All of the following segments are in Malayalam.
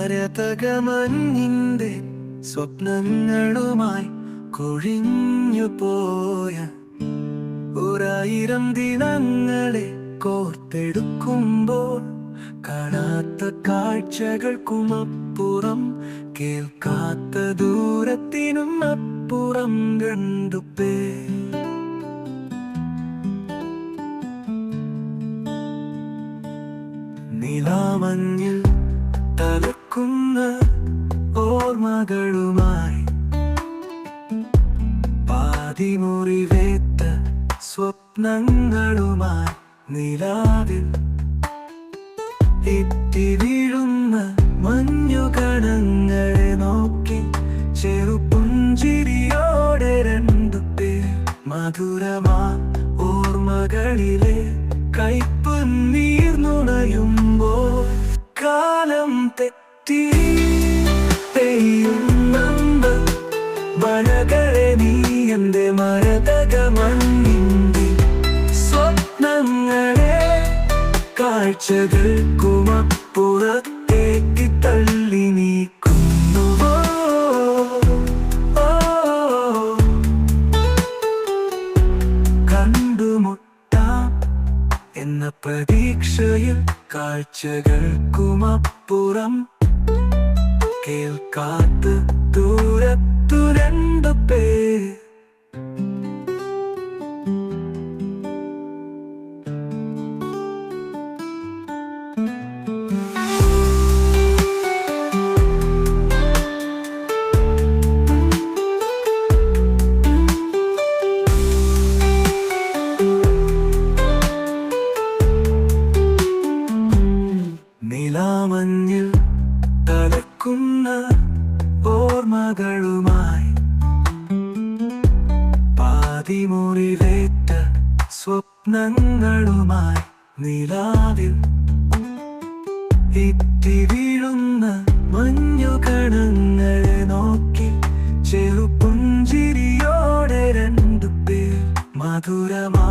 മരതകമഞ്ഞിന്റെ സ്വപ്നങ്ങളുമായി കൊഴിഞ്ഞുപോയ 1000 ദിനങ്ങളെ കോർത്തെടുക്കുമ്പോൾ കാണാത്ത കാഴ്ചകൾക്കുമപ്പുറം, കേൾക്കാത്ത ദൂരത്തിനും അപ്പുറം രണ്ടുപേർ. നിലാമഞ്ഞിൽ തലക്കുന്ന ഓർമ്മകളുമായി, പാതിമുറിവേറ്റ സ്വപ്നങ്ങളുമായി, നിലാവിൽ ഇറ്റി വീഴുന്ന മഞ്ഞുകണങ്ങളെ നോക്കി ചെറുപുഞ്ചിരിയോടെ രണ്ടുപേർ. മധുരമാ ഓർമ്മകളിലെ കയ്പ് നീർന്നുണയുമ്പോൾ കാലം തെറ്റി പെയ്യുന്നുണ്ട് മഴകളെ നീ എന്റെ മരതകമഞ്ഞിന്റെ സ്വപ്നങ്ങളെ കാഴ്ചകൾക്കുമപ്പുറത്തേക്ക് തള്ളി നീക്കുന്നുവോ. കണ്ടുമുട്ടാം എന്ന പ്രതീക്ഷയിൽ കാഴ്ചകൾക്കുമപ്പുറം, കേൾക്കാത്ത ദൂരത്തു രണ്ടുപേർ. നിലാമഞ്ഞിൽ തലക്കുന്ന ഓർമ്മകളുമായി, പാതിമുറിവേറ്റ സ്വപ്നങ്ങളുമായി, നിലാവിൽ ഇറ്റി വീഴുന്ന മഞ്ഞുകണങ്ങളെ നോക്കി ചെറുപുഞ്ചിരിയോടെ രണ്ടുപേർ. മധുരമാ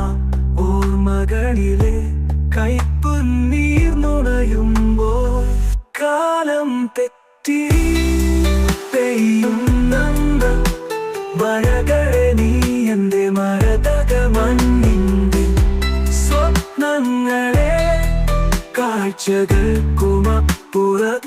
ഓർമ്മകളിലെ കയ്പ് നീർന്നുണയുമ്പോൾ കാലം തെറ്റി പെയ്യുന്നുണ്ട് മഴകളെ നീ എന്റെ മരതകമഞ്ഞിന്റെ സ്വപ്നങ്ങളെ കാഴ്ചകൾക്കുമപ്പുറം